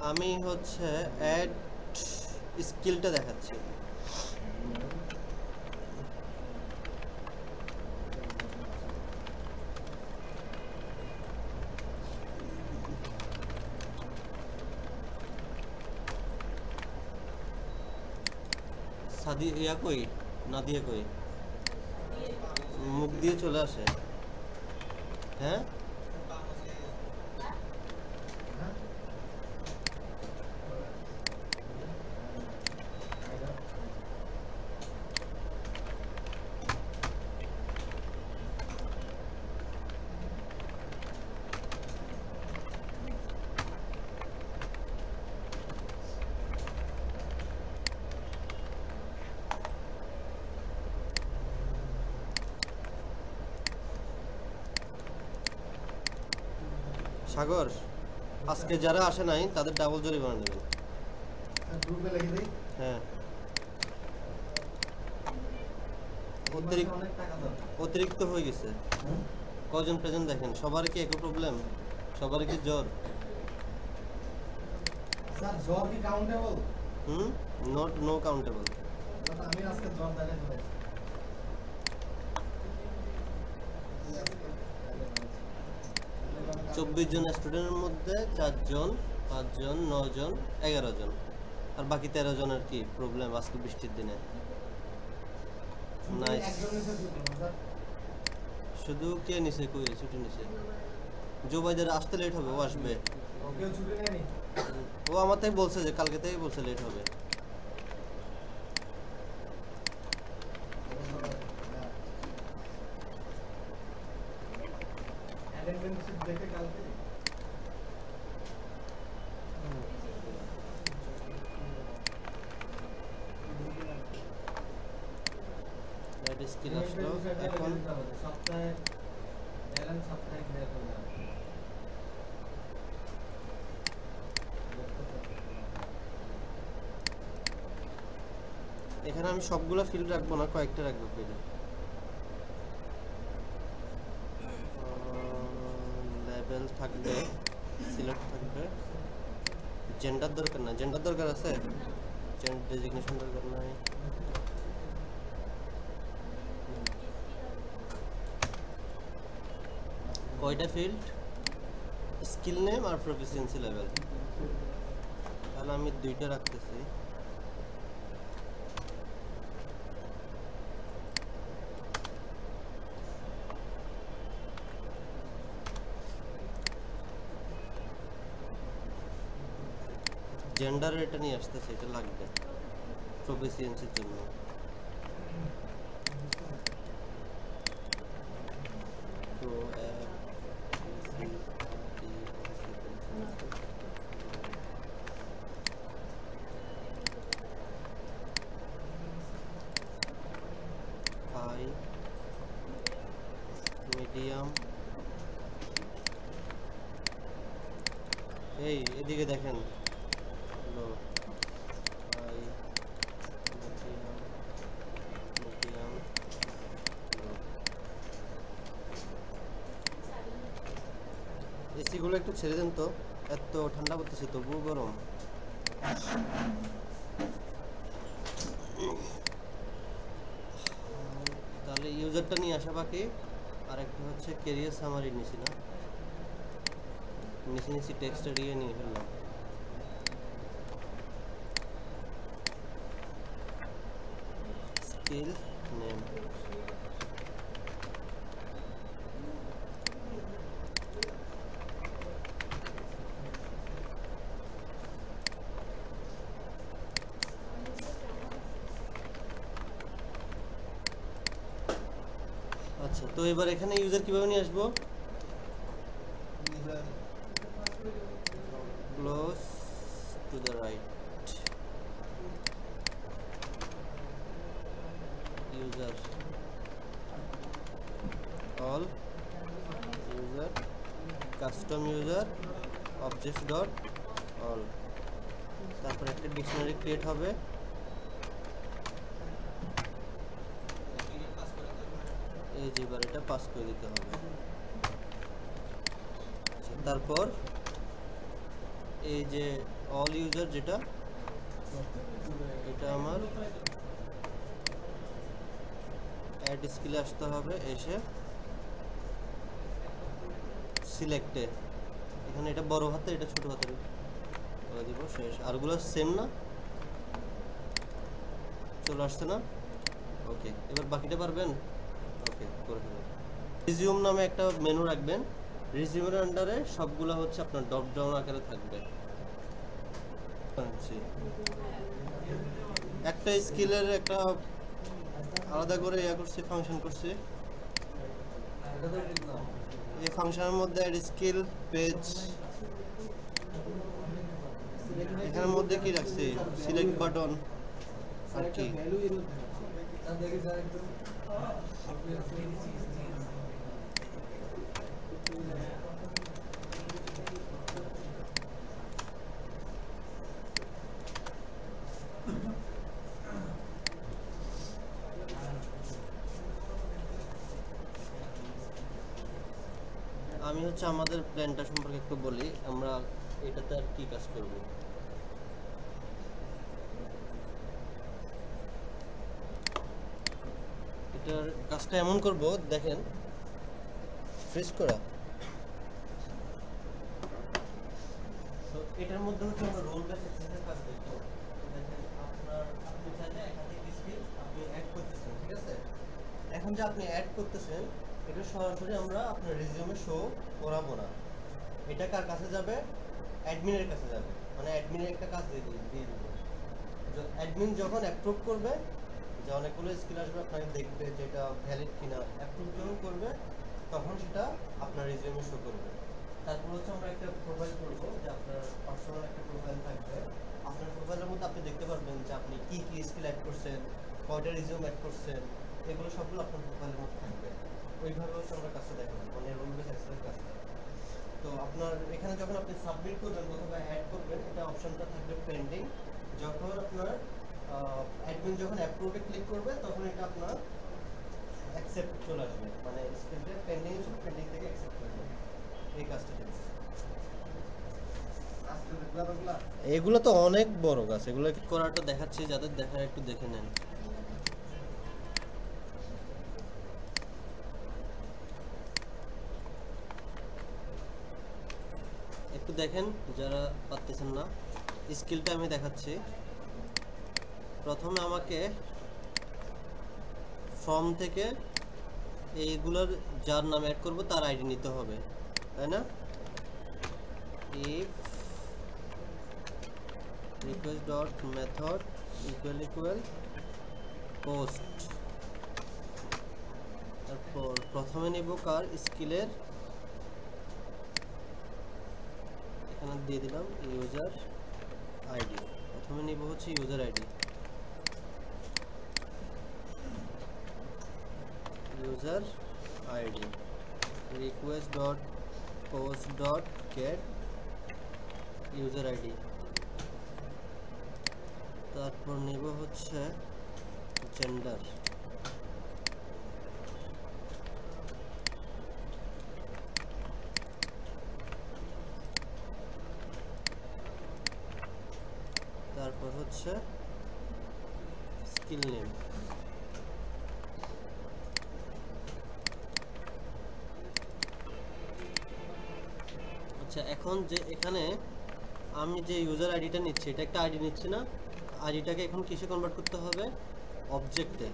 আমি হচ্ছে অ্যাড স্কিলটা দেখাচ্ছি। সাদি ইয়া কই না দিয়ে কই মুখ দিয়ে চলে আসে। হ্যাঁ সাগর, আজকে যারা আসে নাই তাদের ডাবল জরিমানা নেবেন। হ্যাঁ অতিরিক্ত হয়ে গেছে। কজন প্রেজেন্ট দেখেন, সবার কি একই প্রবলেম? সবার কি জ্বর? স্যার জ্বর কি কাউন্টেবল? Not know countable. আমি আজকে জ্বর দেখাই ফেলেছি। 24 জন স্টুডেন্টের মধ্যে 4 জন 5 জন 9 জন 11 জন, আর বাকি 13 জনের কি প্রবলেম আজকে বৃষ্টির দিনে? নাইস। শুধু কে নিছে, কই ছুটি নিছে? জোবাইদের আসতে লেট হবে, ও আসবে। ওকেও ছুটি নেয়নি? ও আমার তাই বলছে যে কালকে থেকেই বলছে লেট হবে। অ্যাটেন্ডেন্স শিট দেখে কালকে অ্যাড স্কিল আসলো এখন। সপ্তাহে ব্যালেন্স সপ্তাহে ক্লিয়ার করে যাবে। এখানে আমি সবগুলো ফিল্ড রাখবো না, কয়েকটা রাখবো ফিল্ড। লেভেল থাকবে, সিলেক্ট থাকবে, জেন্ডার দরকার না। জেন্ডার দরকার আছে? জেন্ডার ডেজিগনেশন দরকার নাই। কয়টা ফিল্ড? স্কিল নেম আর প্রফিসিয়েন্সি লেভেল। তাহলে আমি 2টা রাখতেছি। জেন্ডার এটা নিয়ে আসতেছে, এটা লাগবে প্রফিসিয়েন্সির জন্য। তো হাই, মিডিয়াম, এই এদিকে দেখেন, লো, হাই, মিডিয়াম, মিডিয়াম, লো। এসিগুলো একটু ছেড়ে দেন তো, এত ঠান্ডা পড়তেছে তবুও গরম। তাহলে ইউজারটা নিয়ে আসা বাকি, আর একটা হচ্ছে ক্যারিয়ার সামারি নিছি না, নিচে টেক্সট এরিয়া নিয়ে ফেললাম। স্কিল নেম, আচ্ছা। তো এবার এখানে ইউজার কিভাবে নিয়ে আসবো? Close to the right, user all, user custom user object dot all, তারপর একটা ডিকশনারি ক্রিয়েট হবে। এই যে এবার এটা পাস করে দিতে হবে। তারপর এই যে অল ইউজার, যেটা এটা আমার অ্যাড স্কিলে আসতে হবে, এসে সিলেক্টে এখানে এটা বড় হাতে এটা ছোট হাতে করে দিব, শেষ। আরগুলো সেম না, চলে আসছে না? ওকে, এবার বাকিটা পারবেন? ওকে, করে ফেলুন। রিজিউম নামে একটা মেনু রাখবেন, রিজিউমের আন্ডারে সবগুলো হচ্ছে আপনার ড্রপ ডাউন আকারে থাকবে। একটা স্কিলের একটা আলাদা করে করছি, ফাংশন করছি। এই ফাংশনের মধ্যে অ্যাড স্কিল পেজ, এখানের মধ্যে কি রাখছি, সিলেক্ট বাটন আর কি। আমি হচ্ছে আমাদের প্ল্যানটা সম্পর্কে একটু বলি, আমরা এটাতে আর কি কাজ করব। এটার কাজটা এমন করব, দেখেন ফ্রিজ করা। তো এটার মধ্যে হচ্ছে আমরা রোল বেস অ্যাক্সেসের কাজ দেখব। দেখেন আপনি চাইলে একাধিক স্কিল আপনি অ্যাড করতেছেন, ঠিক আছে? এখন যে আপনি অ্যাড করতেছেন এটা সরাসরি আমরা আপনার রিজিউমে শো করাবো না। এটা কার কাছে যাবে? অ্যাডমিনের কাছে যাবে, মানে অ্যাডমিনের একটা কাজ দিয়ে দিব। অ্যাডমিন যখন অ্যাপ্রুভ করবে, যে অনেকগুলো স্কিল আসবে, আপনাকে দেখবে যেটা ভ্যালিড কিনা, অ্যাপ্রুভ যখন করবে তখন সেটা আপনার রিজিউমে শো করবে। তারপর হচ্ছে আমরা একটা প্রোফাইল করব, যে আপনার পার্সোনাল একটা প্রোফাইল থাকবে। আপনার প্রোফাইলের মধ্যে আপনি দেখতে পারবেন যে আপনি কি কি স্কিল অ্যাড করছেন, কয়টা রিজিউম অ্যাড করছেন, এগুলো সবগুলো আপনার প্রোফাইলের মধ্যে থাকবে। ওইভাবে হচ্ছে আমরা কাজটা দেখাবো, মানে রোল বেস অ্যাক্সেসের কাজটা। তো আপনার এখানে যখন আপনি সাবমিট করবেন অথবা অ্যাড করবেন, এটা অপশনটা থাকবে পেন্ডিং। যখন আপনার অ্যাডমিন যখন অ্যাপ্রুভে ক্লিক করবে তখন এটা আপনার অ্যাকসেপ্ট চলে আসবে, মানে স্ক্রিনটা পেন্ডিং ছিল, পেন্ডিং থেকে অ্যাকসেপ্ট হয়ে যাবে। এই কাজটা দেখুন। এগুলো তো অনেক বড় কাজ, এগুলো করাটা দেখাচ্ছি, যাদের দেখার একটু দেখে নেন। একটু দেখেন যারা পারতেছেন না, স্কিলটা আমি দেখাচ্ছি। প্রথমে আমাকে ফর্ম থেকে এইগুলোর যার নাম অ্যাড করব তার আইডি নিতে হবে, তাই না? If request dot method equal post, তারপর প্রথমে নেব কার স্কিলের, এখানে দিয়ে দিলাম ইউজার আইডি। প্রথমে নেব হচ্ছে user ID, user ID request dot post dot gate user ID. তারপর নেব হচ্ছে জেন্ডার, তারপর হচ্ছে স্কিল নেম। আচ্ছা, এখন যে এখানে আমি যে ইউজার আইডিটা নিচ্ছি, এটা একটা আইডি নিচ্ছি না, আইডিটাকে এখন কিসে কনভার্ট করতে হবে? অবজেক্টে।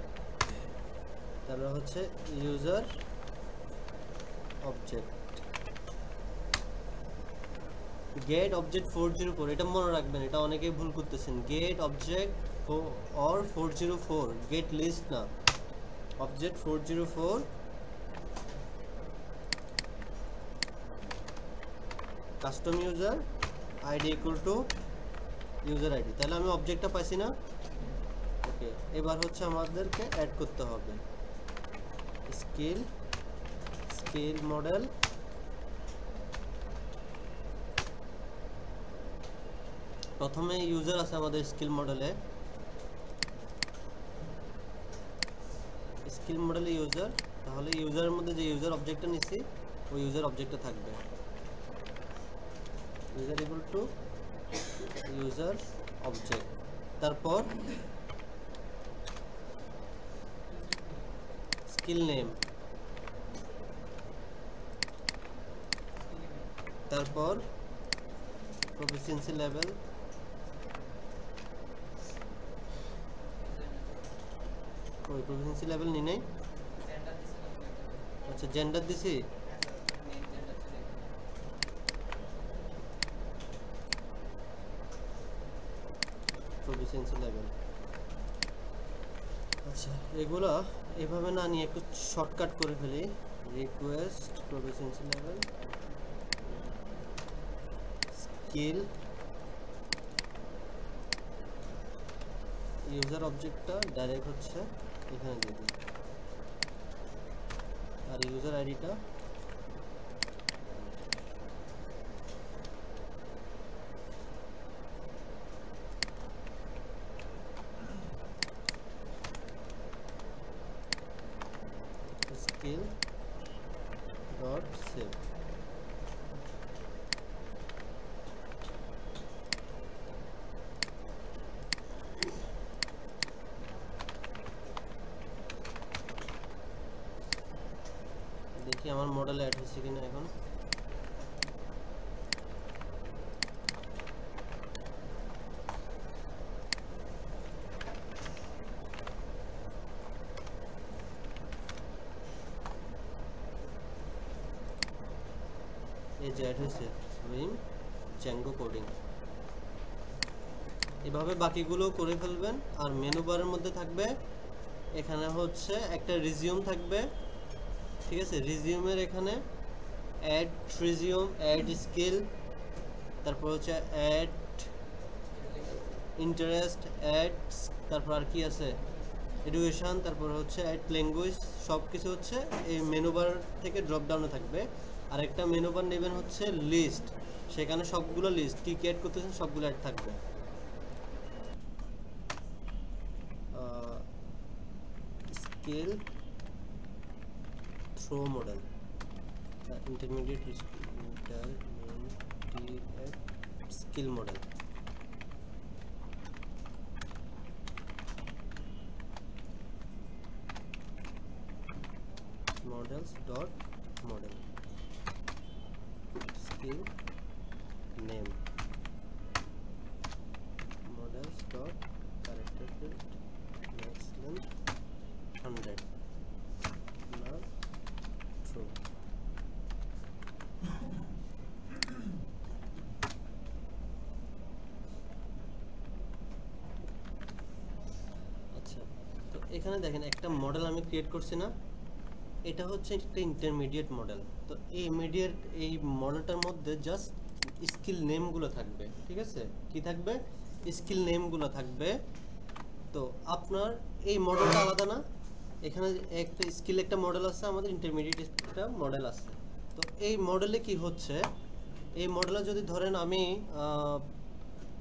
তারপর হচ্ছে ইউজার অবজেক্ট গেট অবজেক্ট 404, এটা মনে রাখবেন, এটা অনেকেই ভুল করতেছেন। Get object or 404, get list না, object 404 custom user ID equal to user ID. তাহলে আমি অবজেক্টটা পাইছি না? ওকে, এবার হচ্ছে আমাদেরকে অ্যাড করতে হবে স্কিল মডেল, প্রথমে ইউজার আছে আমাদের স্কিল মডেলে ইউজার, তাহলে ইউজারের মধ্যে যে ইউজার অবজেক্টটা নিছি ওই ইউজার অবজেক্টটা থাকবে। User equal to user object, তারপর স্কিল নেম, তারপর প্রফিসিয়েন্সি লেভেল, ওই প্রফিসিয়েন্সি লেভেল নি নাই। আচ্ছা জেন্ডার দিছি, প্রফিসিয়েন্সি লেভেল। আচ্ছা এগুলো এভাবে না নিয়ে একটু শর্টকাট করে ফেলি। Request proficiency level, skill, user অবজেক্টটা ডাইরেক্ট হচ্ছে এখানে দিয়ে দিই, আর ইউজার আইডিটা স্কিল ডট সেভ। দেখি আমার মডেলে অ্যাড হচ্ছে কিনা এখন। এই যে অ্যাড হয়েছে উইম জ্যাঙ্গো কোডিং। এভাবে বাকিগুলো করে ফেলবেন। আর মেনু বারের মধ্যে থাকবে এখানে হচ্ছে একটা রিজিউম থাকবে, ঠিক আছে। রিজিউমের এখানে অ্যাড রিজিউম, অ্যাড স্কিল, তারপর হচ্ছে অ্যাড ইন্টারেস্ট, অ্যাড, তারপর আর কি আছে এডুকেশন, তারপর হচ্ছে অ্যাড ল্যাঙ্গুয়েজ, সব কিছু হচ্ছে এই মেনু বার থেকে ড্রপ ডাউনে থাকবে। আর একটা মেনু বার নেবেন হচ্ছে লিস্ট, সেখানে সবগুলো লিস্ট কি অ্যাড করতেছেন সবগুলো অ্যাড থাকবে। Skill through model, intermediate skill model, models dot model, skill name, models dot character field, max length 100, now true। আচ্ছা তো এখানে দেখেন একটা মডেল আমি ক্রিয়েট করছি না, এটা হচ্ছে একটা ইন্টারমিডিয়েট মডেল। তো এই ইমিডিয়েট এই মডেলটার মধ্যে জাস্ট স্কিল নেমগুলো থাকবে, ঠিক আছে। কি থাকবে? স্কিল নেমগুলো থাকবে। তো আপনার এই মডেলটা আলাদা না, এখানে একটা স্কিল একটা মডেল আছে, আমাদের ইন্টারমিডিয়েট একটা মডেল আছে। তো এই মডেলে কি হচ্ছে, এই মডেলে যদি ধরেন আমি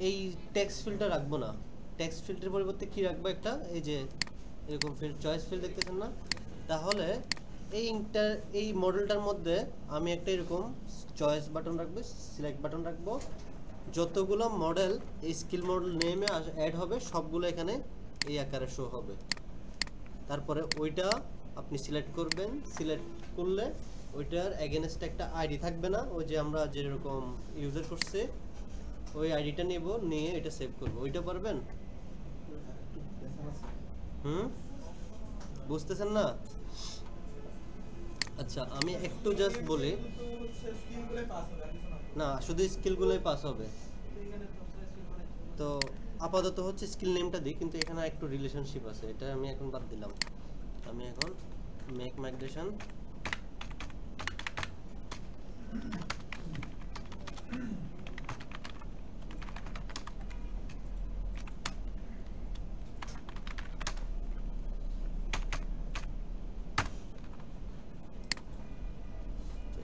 এই টেক্সট ফিল্ডটা রাখবো না, টেক্সট ফিল্ডের পরিবর্তে কি রাখবো, একটা এই যে এরকম ফিল্ড চয়েস ফিল্ড দেখতেছেন না, তাহলে এই মডেলটার মধ্যে আমি একটা এরকম চয়েস বাটন রাখবো, সিলেক্ট বাটন রাখবো। যতগুলো মডেল এই স্কিল মডেল নেমে অ্যাড হবে সবগুলো এখানে এই আকারে শো হবে। তারপরে ওইটা আপনি সিলেক্ট করবেন, সিলেক্ট করলে ওইটার এগেনস্টে একটা আইডি থাকবে না, ওই যে আমরা যেরকম ইউজার করছে ওই আইডিটা নেব, নিয়ে এটা সেভ করব। ওইটা পারবেন? বুঝতেছেন না? আচ্ছা আমি একটু জাস্ট বলি, না শুধু স্কিলগুলোই পাস হবে। তো আপাতত হচ্ছে স্কিল নেমটা দিই, কিন্তু এখানে একটু রিলেশনশিপ আছে, এটা আমি এখন বাদ দিলাম। আমি এখন মেক মাইগ্রেশন,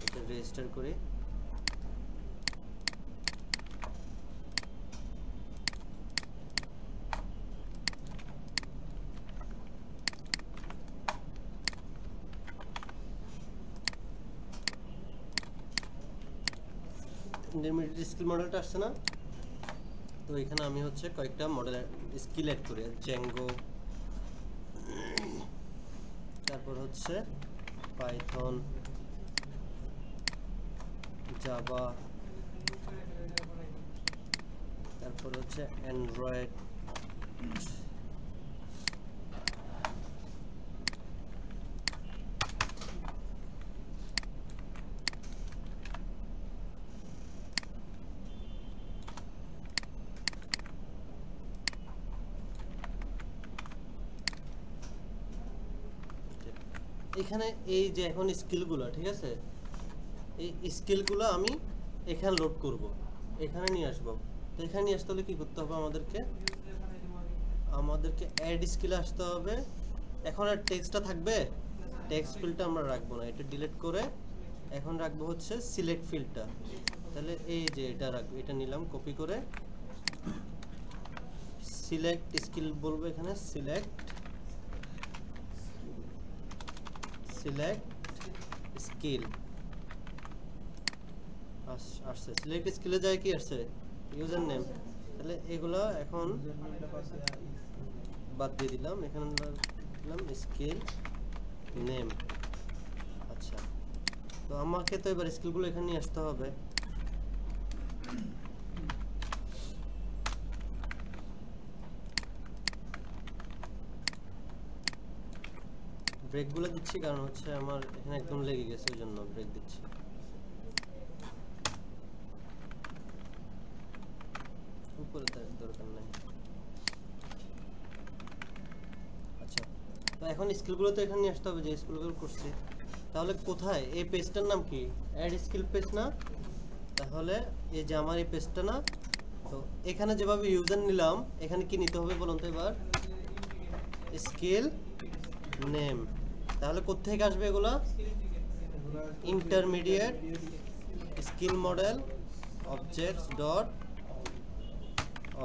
এটা রেজিস্টার করি। ইন্টারমিডিয়েট স্কিল মডেলটা আসছে না? তো এখানে আমি হচ্ছে কয়েকটা মডেল স্কিল অ্যাড করি, জ্যাঙ্গো, তারপর হচ্ছে পাইথন, জাভা, তারপর হচ্ছে অ্যান্ড্রয়েড, এখানে এই যে এখন স্কিলগুলো, ঠিক আছে, এই স্কিলগুলো আমি এখানে লোড করব, এখানে নিয়ে আসবো। তো এখানে নিয়ে আসতে হলে কি করতে হবে আমাদেরকে অ্যাড স্কিলে আসতে হবে। এখন আর টেক্সটটা থাকবে, টেক্সট ফিল্ডটা আমরা রাখবো না, এটা ডিলিট করে এখন রাখবো হচ্ছে সিলেক্ট ফিল্ডটা। তাহলে এই যে এটা রাখবো, এটা নিলাম কপি করে, সিলেক্ট স্কিল বলবো এখানে, সিলেক্ট স্কিল আসছে। সিলেক্ট স্কিলে যায় কি আসছে, ইউজার নেম। তাহলে এগুলো এখন বাদ দিয়ে দিলাম, এখানে দিলাম স্কিল নেম। আচ্ছা, তো আমাকে তো এবার স্কিলগুলো এখানে নিয়ে আসতে হবে। ব্রেকগুলো দিচ্ছি কারণ হচ্ছে আমার এখানে একদম লেগে গেছে, ওই জন্য ব্রেক দিচ্ছি। উপরে দরকার নাই। আচ্ছা, তো এখন স্কিলগুলো তো এখানে নিয়ে আসতে হবে, যে স্কিলগুলো করছি। তাহলে কোথায়, এই পেজটার নাম কি, অ্যাড স্কিল পেজ না? তাহলে এই যে আমার এই পেজটা না, তো এখানে যেভাবে ইউজার নিলাম, এখানে কি নিতে হবে বলুন তো এবার, স্কিল নেম। তাহলে কোত্থেকে আসবে এগুলা, intermediate skill model objects dot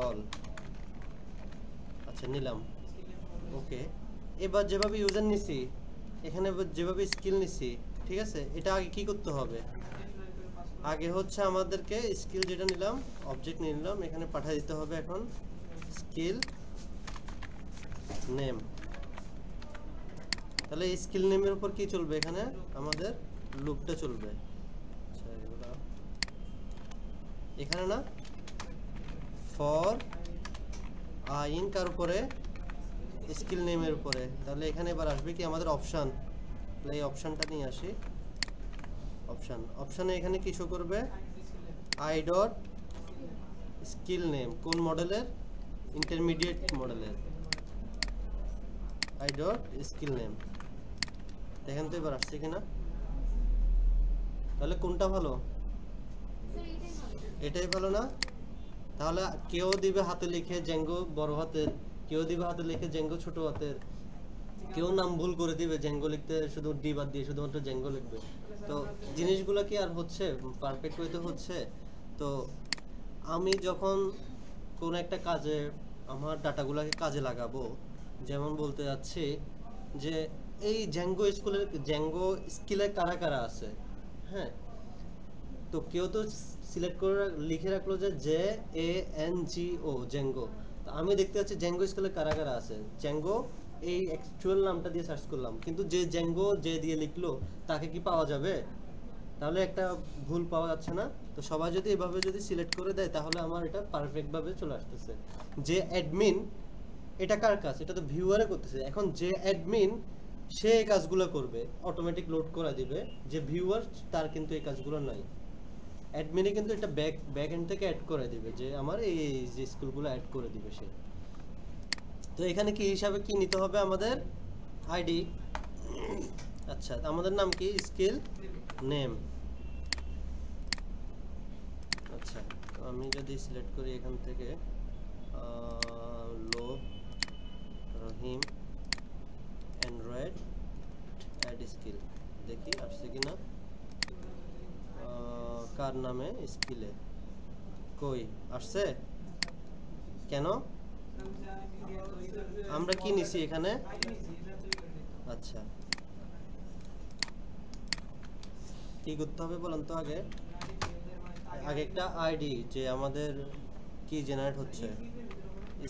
all. আচ্ছা, নিলাম, ওকে। এবার যেভাবে ইউজার নিছি, এখানে যেভাবে স্কিল নিছি, ঠিক আছে, এটা আগে কি করতে হবে, আগে হচ্ছে আমাদেরকে স্কিল যেটা নিলাম, অবজেক্ট নিয়ে নিলাম, এখানে পাঠিয়ে দিতে হবে এখন স্কিল নেম। তাহলে স্কিল নেমের উপর কি চলবে, এখানে আমাদের লুপটা চলবে। আচ্ছা, এখানে না, ফর ইন কার উপরে, স্কিল নেমের উপরে। তাহলে এখানে এবার আসবে কি আমাদের অপশন। তাহলে এই অপশনটা নিয়ে আসি, অপশনে এখানে কি শো করবে, আই ডট স্কিল নেম, কোন মডেলের, ইন্টারমিডিয়েট মডেলের, আই ডট স্কিল নেম। দেখেন তো এবার আসছে কিনা। তাহলে কোনটা ভালো, এটাই ভালো না? তাহলে কেউ দিবে হাতে লিখে জ্যাঙ্গো বড় হাতের, কেউ দিবে হাতে লিখে জ্যাঙ্গো ছোট হাতের, কেউ নাম ভুল করে দিবে, জ্যাঙ্গো লিখতে শুধু ডি বাদ দিয়ে শুধুমাত্র জ্যাঙ্গো লিখবে। তো জিনিসগুলো কি আর হচ্ছে পারফেক্ট ওয়েতে হচ্ছে? তো আমি যখন কোন একটা কাজে আমার ডাটাগুলোকে কাজে লাগাবো, যেমন বলতে যাচ্ছি যে এই জ্যাঙ্গো স্কিলে কারা কারা আছে, হ্যাঁ, তো কেউ তো সিলেক্ট করে লিখে রাখলো যে JANGO জ্যাঙ্গো। তো আমি দেখতে পাচ্ছি জ্যাঙ্গো স্কিলে কারা কারা আছে, জ্যাঙ্গো এই অ্যাকচুয়াল নামটা দিয়ে সার্চ করলাম, কিন্তু যে জ্যাঙ্গো যে দিয়ে লিখলো তাকে কি পাওয়া যাবে? তাহলে একটা ভুল পাওয়া যাচ্ছে না? তো সবাই যদি এভাবে যদি সিলেক্ট করে দেয় তাহলে আমার এটা পারফেক্ট ভাবে চলে আসতেছে। যে অ্যাডমিন, এটা কার কাজ, এটা তো ভিউয়ারে করতেছে। এখন যে অ্যাডমিন সে এই কাজগুলো করবে, অটোমেটিক লোড করে দিবে। যে ভিউয়ার তার কিন্তু এই কাজগুলো নাই, অ্যাডমিনে কিন্তু এটা ব্যাক এন্ড থেকে অ্যাড করে দিবে, যে আমার এই যে স্কুলগুলো অ্যাড করে দিবে সে। তো এখানে কি হিসাবে কি নিতে হবে আমাদের, আইডি। আচ্ছা, আমাদের নাম কি, স্কিল নেম। আচ্ছা, তো আমি যদি সিলেক্ট করি এখান থেকে লোভ রহিম অ্যান্ড্রয়েড অ্যাড স্কিল, দেখি আসছে কিনা, কার নামে, স্কিলে, কই আসছে কেন, আমরা কি নিছি এখানে। আচ্ছা, কি করতে হবে বলেন তো আগে, আগে একটা আইডি যে আমাদের কি জেনারেট হচ্ছে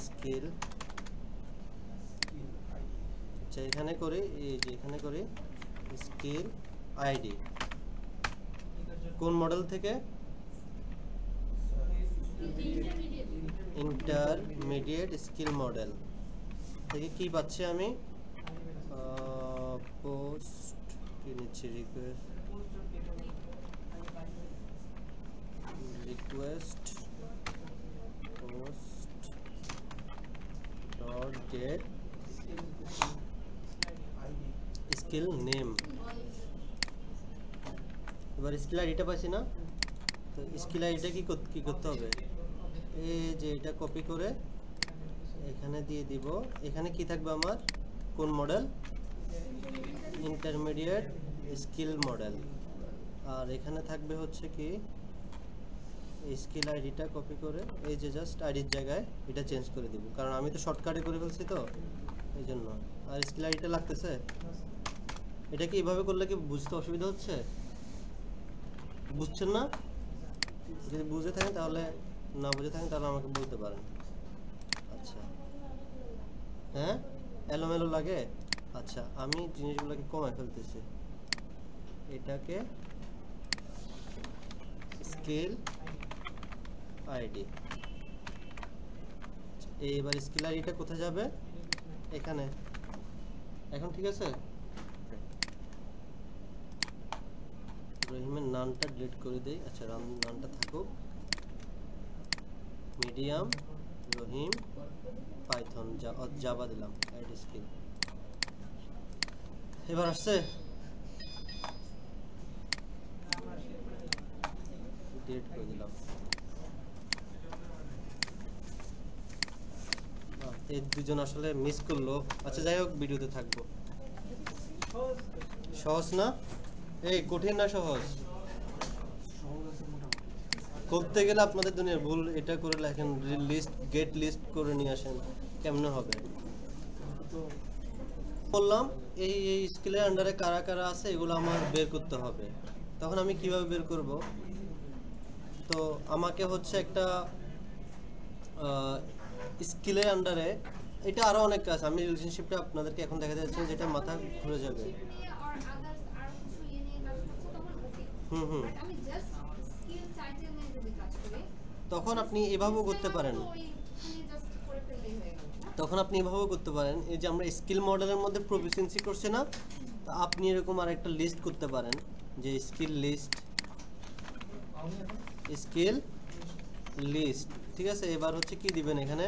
স্কিল, আচ্ছা এখানে করি, এই যে এখানে করি স্কিল আইডি কোন মডেল থেকে, ইন্টারমিডিয়েট স্কিল মডেল থেকে কি পাচ্ছি আমি, পোস্ট কি নিচ্ছি, request post dot gate skill name. এবার স্কিল আইডিটা পাচ্ছি না, তো স্কিল আইডিটা কি করতে হবে, এই যে এটা কপি করে এখানে দিয়ে দিব। এখানে কি থাকবে আমার, কোন মডেল, ইন্টারমিডিয়েট স্কিল মডেল। আর এখানে থাকবে হচ্ছে কি স্কিল আইডিটা কপি করে এই যে জাস্ট আইডির জায়গায় এটা চেঞ্জ করে দিব, কারণ আমি তো শর্টকাটে করে ফেলছি তো এই জন্য। আর স্কিল আইডিটা লাগতেছে, এটা কি এভাবে করলে কি বুঝতে অসুবিধা হচ্ছে, বুঝছেন না? যদি বুঝে থাকেন তাহলে, না বুঝে থাকেন তাহলে আমাকে বলতে পারেন। আচ্ছা হ্যাঁ এলোমেলো লাগে, আচ্ছা আমি জিনিসগুলোকে কমায় ফেলতেছি, এটাকে স্কিল আইডি। এইবার স্কিল আইডিটা কোথায় যাবে, এখানে। এখন ঠিক আছে, রহিমের নামটা ডিলিট করে দেই, আচ্ছা নামটা থাকুক, মিডিয়াম রহিম পাইথন জাভা দিলাম আইডি স্কিল। এবার আসছে, ডিলিট করে দিলাম। এই দুজন আসলে মিস করলো, আচ্ছা যাই হোক ভিডিওতে থাকবো। সহজ না, এই কঠিন না সহজ, করতে গেলে আপনাদের দুনিয়ার ভুল, এটা করে লেখেন লিস্ট গেট লিস্ট করে নিয়ে আসেন, কেমনে হবে বললাম। এই এই স্কিলের আন্ডারে কারা কারা আছে এগুলো আমার বের করতে হবে। তখন আমি কিভাবে বের করব, তো আমাকে হচ্ছে একটা স্কিলের আন্ডারে, এটা আরো অনেক কাজ, আমি রিলেশনশিপটা আপনাদেরকে এখন দেখা যাচ্ছে যেটা মাথা ঘুরে যাবে। হুম তখন আপনি এভাবেও করতে পারেন, তখন আপনি এভাবেও করতে পারেন, এই যে আমরা স্কিল মডেলের মধ্যে প্রফিসিয়েন্সি করছে না, তো আপনি এরকম আরেকটা লিস্ট করতে পারেন, যে স্কিল লিস্ট, স্কিল লিস্ট, ঠিক আছে। এবার হচ্ছে কি দিবেন এখানে,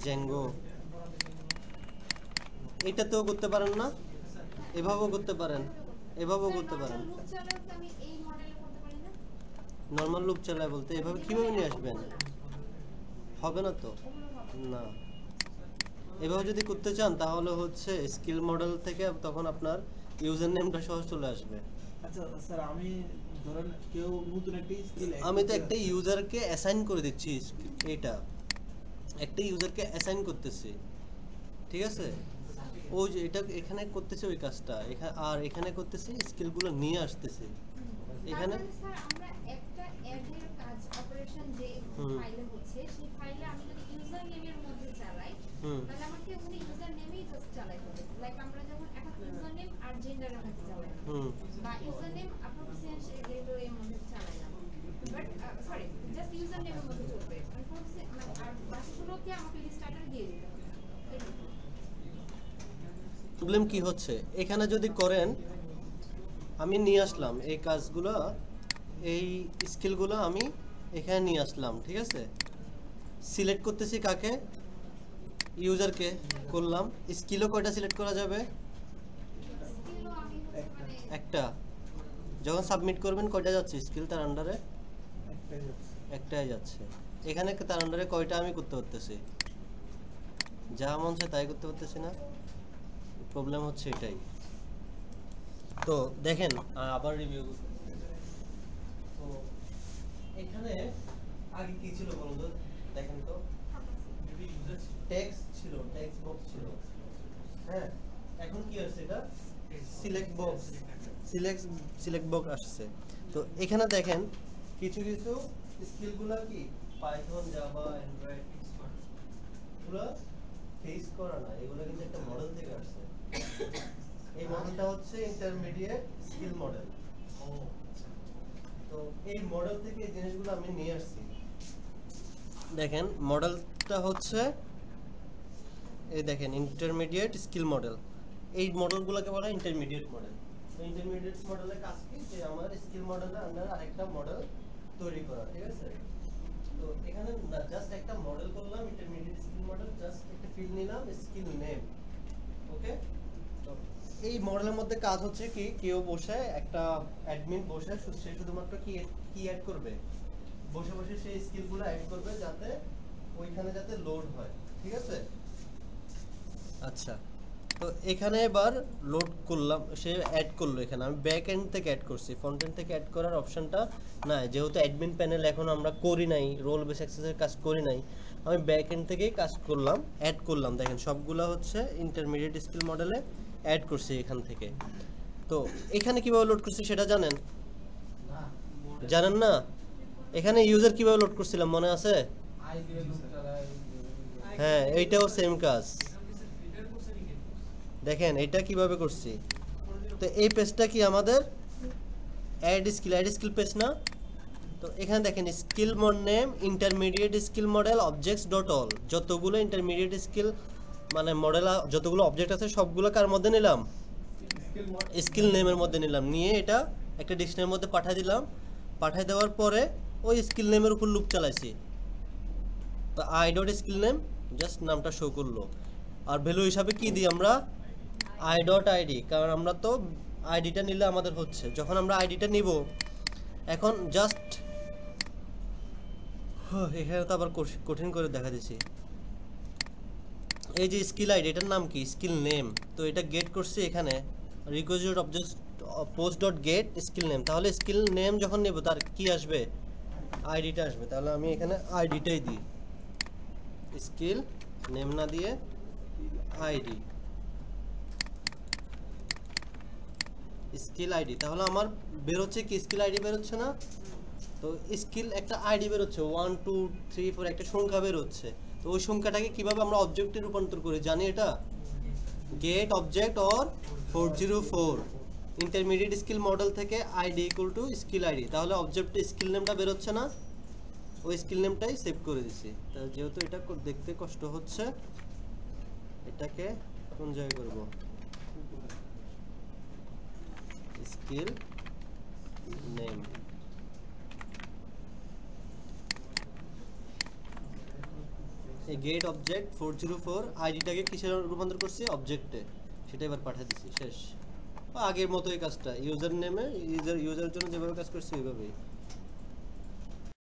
জ্যাঙ্গো, এটাতেও করতে পারেন না, এভাবেও করতে পারেন, এভাবেও করতে পারেন। নর্মাল লুপ চালায় বলতে এভাবে কিভাবে নিয়ে আসবেন, হবে না তো, না। এভাবে যদি করতে চান তাহলে হচ্ছে স্কিল মডেল থেকে তখন আপনার ইউজার নেমটা সহ চলে আসবে। আচ্ছা স্যার, আমি ধরেন কেউ নতুন একটা স্কিল, আমি তো একটা ইউজারকে অ্যাসাইন করে দিচ্ছি, এটা একটা ইউজারকে অ্যাসাইন করতেছি, ঠিক আছে। ওই যে এটা এখানে করতেছে ওই কাজটা, এখানে আর এখানে করতেছি স্কিলগুলো নিয়ে আসতেছি এখানে। স্যার আমরা একটা অ্যাডের কাজ অপারেশন যে ফাইলে হচ্ছে, সেই ফাইলে আমি যদি ইউজার নেমের মধ্যে চালাই, তাহলে আমাকে ওখানে ইউজার নেমই জাস্ট চালাতে হবে। লাইক আমরা যখন একটা ইউজার নেম আর জেন্ডারের মধ্যে চালাই, বা ইউজার নেম প্রফিসিয়েন্সি এর মধ্যে চালাইলাম, বাট সরি জাস্ট ইউজার নেমের মধ্যে চলবে, আর বাকিগুলোকে আমাকে লিস্ট আকারে দিয়ে দিতে হবে। প্রবলেম কি হচ্ছে এখানে যদি করেন, আমি নিয়ে আসলাম এই কাজগুলো, এই স্কিলগুলো আমি এখানে নিয়ে আসলাম, ঠিক আছে। সিলেক্ট করতেছি কাকে, ইউজারকে করলাম। স্কিলও কয়টা সিলেক্ট করা যাবে, একটা। যখন সাবমিট করবেন কয়টা যাচ্ছে স্কিল তার আন্ডারে, একটাই যাচ্ছে। এখানে তার আন্ডারে কয়টা আমি করতে পারতেছি, যা মন চায় তাই করতে পারতেছি না, প্রবলেম হচ্ছে এটাই। তো দেখেন আবার রিভিউ, তো এখানে আগে কি ছিল বলুন তো, দেখেন তো টেক্সট ছিল, টেক্সট বক্স ছিল, হ্যাঁ। এখন কি আছে, এটা সিলেক্ট বক্স, সিলেক্ট বক্স আসছে। তো এখানে দেখেন কিছু কিছু স্কিলগুলো কি পাইথন জাভা অ্যান্ড্রয়েড এগুলো ফেস করা না, এগুলো কিন্তু একটা মডেল থেকে আসছে। এই মডেলটা হচ্ছে ইন্টারমিডিয়েট স্কিল মডেল। তো এই মডেল থেকে এই জিনিসগুলো আমি নিয়ে আসছি। দেখেন মডেলটা হচ্ছে এই দেখেন ইন্টারমিডিয়েট স্কিল মডেল। এই মডেলগুলোকে বলা হয় ইন্টারমিডিয়েট মডেল। তো ইন্টারমিডিয়েট মডেলের কাজ কি, যে আমার স্কিল মডেলের আন্ডার আরেকটা মডেল তৈরি করা, ঠিক আছে? তো এখানে না জাস্ট একটা মডেল করলাম ইন্টারমিডিয়েট স্কিল মডেল, জাস্ট একটা ফিল্ড নিলাম স্কিল নেম। ওকে, তো এই মডেলের মধ্যে কাজ হচ্ছে কি, কেউ বসে একটা অ্যাডমিন বসে সে শুধুমাত্র কি অ্যাড করবে, বসে বসে সেই স্কিলগুলো অ্যাড করবে যাতে ওইখানে যাতে লোড হয়, ঠিক আছে? আচ্ছা, তো এখানে এবার লোড করলাম, সে অ্যাড করলো। এখানে আমি ব্যাক এন্ড থেকে অ্যাড করছি, ফ্রন্ট এন্ড থেকে অ্যাড করার অপশনটা নাই, যেহেতু অ্যাডমিন প্যানেল এখন আমরা করি নাই, রোল বেস অ্যাক্সেসের কাজ করি নাই, আমি ব্যাক এন্ড থেকেই কাজ করলাম, অ্যাড করলাম। দেখেন সবগুলো হচ্ছে ইন্টারমিডিয়েট স্কিল মডেলে অ্যাড করছি এখান থেকে। তো এখানে কিভাবে লোড করছি সেটা জানেন? না জানেন না? এখানে ইউজার কিভাবে লোড করছিলাম মনে আছে? আই দিয়ে লুপ চালাই হ্যাঁ, এইটাও সেম কাজ। দেখেন এটা কিভাবে করছি। তো এই পেজটা কি আমাদের অ্যাড স্কিল পেজ না? তো এখানে দেখেন skill mode name intermediate skill model objects dot all, যতগুলো ইন্টারমিডিয়েট স্কিল মানে মডেল যতগুলো অবজেক্ট আছে সবগুলো কার মধ্যে নিলাম? স্কিল নেমের মধ্যে নিলাম, নিয়ে এটা একটা ডিকশনারির মধ্যে পাঠিয়ে দিলাম। পাঠিয়ে দেওয়ার পরে ওই স্কিল নেমের উপর লুপ চালাইছি। তো I dot skill name just নামটা শো করলো। আর ভ্যালু হিসাবে কি দিই আমরা? আই ডট আইডি, কারণ আমরা তো আইডিটা নিলে আমাদের হচ্ছে। যখন আমরা আইডিটা নিব, এখন জাস্ট এখানে তো আবার কঠিন করে দেখা দিছি। এই যে স্কিল আইডি, এটার নাম কি? Skill name. তো এটা গেট করছি এখানে request object post dot gate skill name. তাহলে স্কিল নেম যখন নেব তার কি আসবে? আইডিটা আসবে। তাহলে আমি এখানে আইডিটাই দিই, স্কিল নেম না দিয়ে আইডি, স্কিল আইডি। তাহলে আমার বের হচ্ছে কি? স্কিল আইডি বের হচ্ছে না? তো স্কিল একটা আইডি বের হচ্ছে, 1 2 3 4 একটা সংখ্যা বের হচ্ছে। তো ওই সংখ্যাটাকে কিভাবে আমরা অবজেক্টে রূপান্তর করি জানি? এটা get object or 404 intermediate skill model থেকে ID equal to skill ID. তাহলে অবজেক্টে স্কিল নেমটা বের হচ্ছে না? ওই স্কিল নেমটাই সেভ করে দিছি। তা যেহেতু এটা দেখতে কষ্ট হচ্ছে, এটাকে কোন জায়গায় করব? Skill name. এই গেট অবজেক্ট 404 আইডিটাকে কিসের রূপান্তর করছি? অবজেক্টে। সেটা এবার পাঠিয়ে দিছি, শেষ। আগের মতোই কাজটা, ইউজার নেমে ইউজারের জন্য যেভাবে কাজ করছি ওইভাবেই।